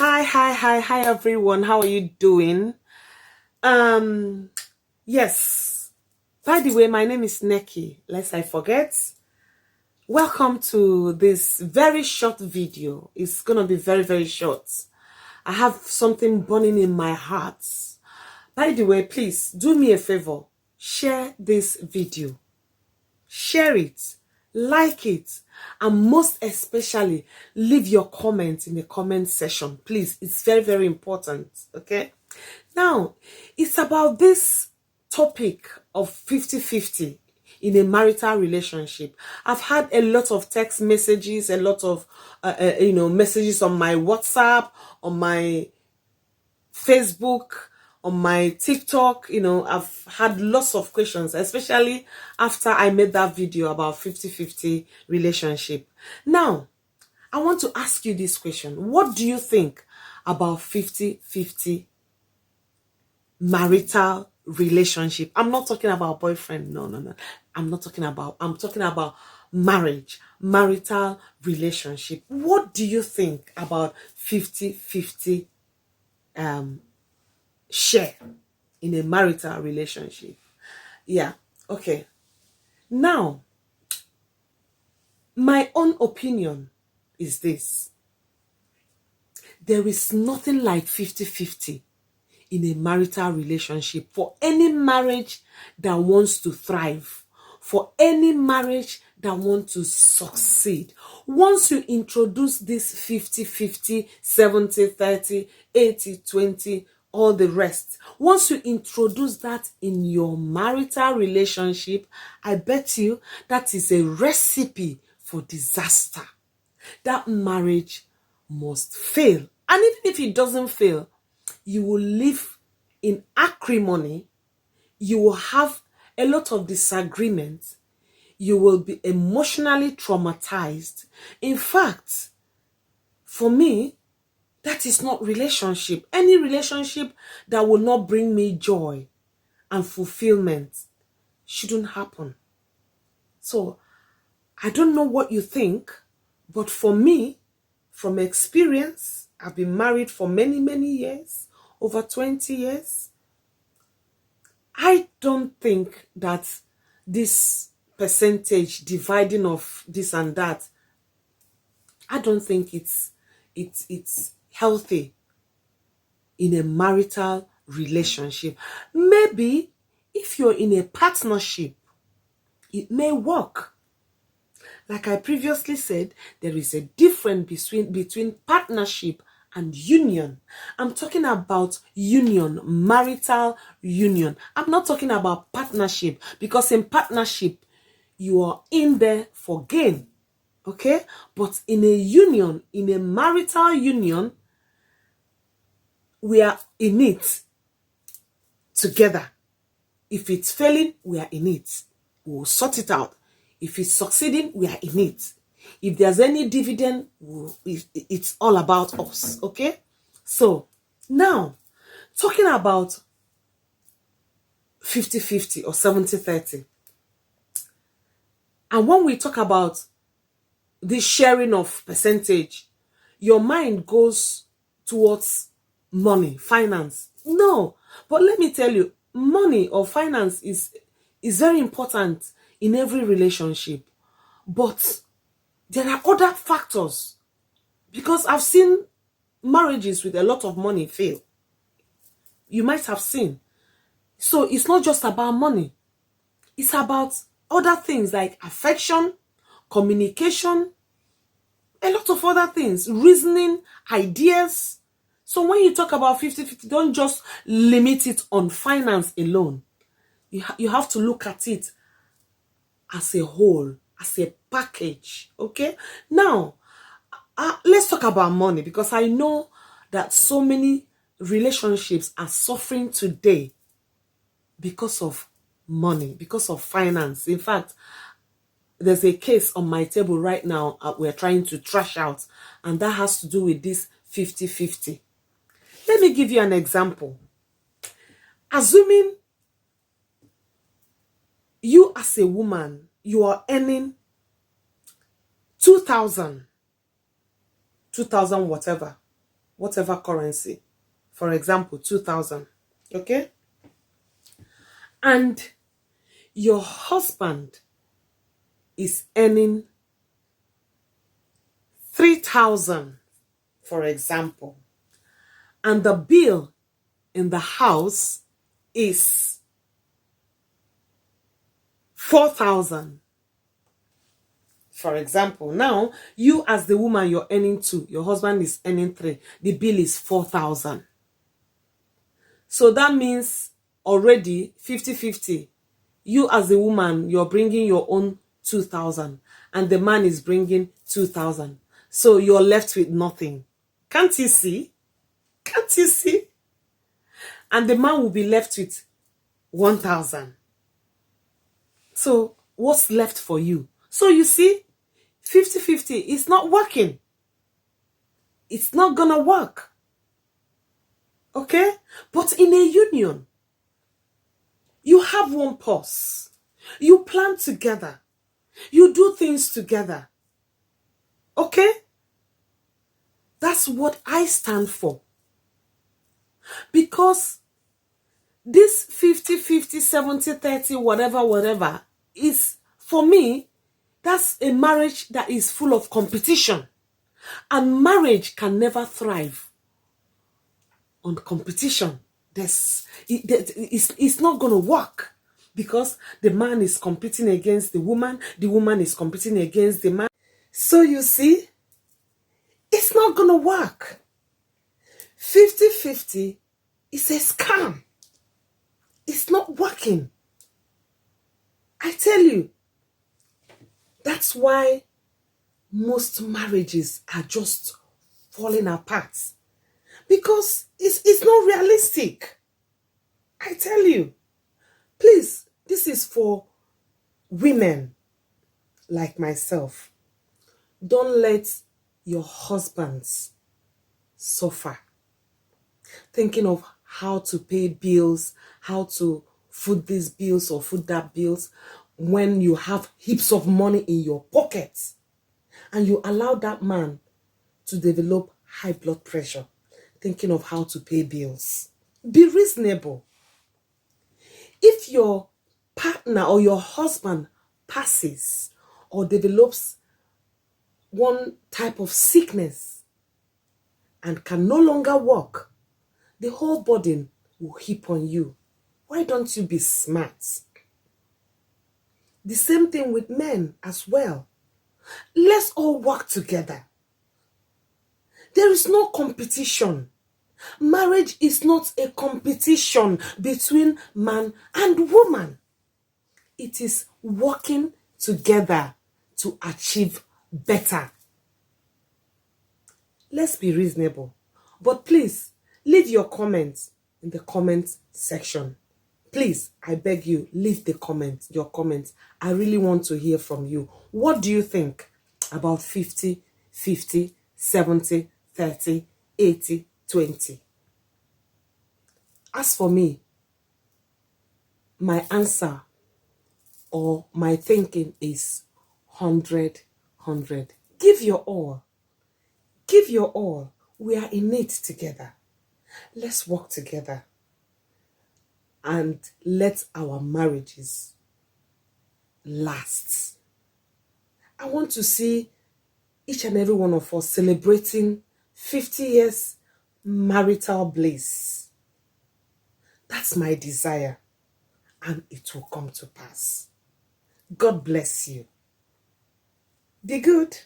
Hi everyone. How are you doing? Yes. By the way, my name is Neki. Lest I forget. Welcome to this very short video. It's gonna be very short. I have something burning in my heart. By the way, please do me a favor. Share this video. Share it, like it, and most especially leave your comments in the comment section, please. It's very important. Okay, now it's about this topic of 50-50 in a marital relationship. I've had a lot of text messages, a lot of messages on my WhatsApp, on my Facebook, on my TikTok. I've had lots of questions, especially after I made that video about 50-50 relationship. Now, I want to ask you this question. What do you think about 50-50 marital relationship? I'm not talking about boyfriend. No. I'm talking about marriage, marital relationship. What do you think about 50-50 share in a marital relationship? Yeah, okay. Now, my own opinion is this. There is nothing like 50-50 in a marital relationship for any marriage that wants to thrive, for any marriage that wants to succeed. Once you introduce this 50-50, 70-30, 80-20, all the rest, once you introduce that in your marital relationship, I bet you that is a recipe for disaster. That marriage must fail. And even if it doesn't fail, you will live in acrimony, you will have a lot of disagreements, you will be emotionally traumatized. In fact, for me, that is not relationship. Any relationship that will not bring me joy and fulfillment shouldn't happen. So, I don't know what you think, but for me, from experience, I've been married for many years, over 20 years. I don't think that this percentage dividing of this and that, I don't think it's healthy in a marital relationship. Maybe if you're in a partnership, it may work. Like I previously said, there is a difference between partnership and union. I'm talking about union, marital union. I'm not talking about partnership, because in partnership, you are in there for gain. Okay? But in a union, in a marital union, we are in it together. If it's failing, we are in it. We will sort it out. If it's succeeding, we are in it. If there's any dividend, it's all about us. Okay? So, now, talking about 50-50 or 70-30. And when we talk about this sharing of percentage, your mind goes towards money, finance. No, but let me tell you, money or finance is very important in every relationship. But there are other factors, because I've seen marriages with a lot of money fail. You might have seen. So it's not just about money. It's about other things like affection, communication, a lot of other things, reasoning, ideas. So when you talk about 50-50, don't just limit it on finance alone. You have to look at it as a whole, as a package. Okay? Now, let's talk about money, because I know that so many relationships are suffering today because of money, because of finance. In fact, there's a case on my table right now we're trying to trash out, and that has to do with this 50-50. Let me give you an example. Assuming you as a woman, you are earning 2,000 whatever. whatever currency. For example, 2,000. Okay? And your husband is earning 3,000, for example. And the bill in the house is 4,000. For example, now you as the woman, you're earning 2, your husband is earning 3, the bill is 4,000. So that means already 50-50. You as the woman, you're bringing your own 2,000 and the man is bringing 2,000. So you're left with nothing. Can't you see? Can't you see? And the man will be left with 1,000. So what's left for you? So you see, 50-50 is not working. It's not gonna work. Okay? But in a union, you have one purse. You plan together. You do things together. Okay? That's what I stand for. Because this 50-50, 70-30, whatever, is, for me, that's a marriage that is full of competition. And marriage can never thrive on competition. It's not going to work. Because the man is competing against the woman is competing against the man. So you see, it's not going to work. 50-50 is a scam. It's not working. I tell you, that's why most marriages are just falling apart. Because it's not realistic. I tell you. Please, this is for women like myself. Don't let your husbands suffer. Thinking of how to pay bills, how to foot these bills or foot that bills, when you have heaps of money in your pockets and you allow that man to develop high blood pressure, thinking of how to pay bills. Be reasonable. If your partner or your husband passes or develops one type of sickness and can no longer walk, the whole burden will heap on you. Why don't you be smart? The same thing with men as well. Let's all work together. There is no competition. Marriage is not a competition between man and woman. It is working together to achieve better. Let's be reasonable. But please, leave your comments in the comment section. Please, I beg you, leave your comments. I really want to hear from you. What do you think about 50-50, 70-30, 80-20? As for me, my answer or my thinking is 100-100. Give your all. Give your all. We are in it together. Let's work together. And let our marriages last. I want to see each and every one of us celebrating 50 years marital bliss. That's my desire. And it will come to pass. God bless you. Be good.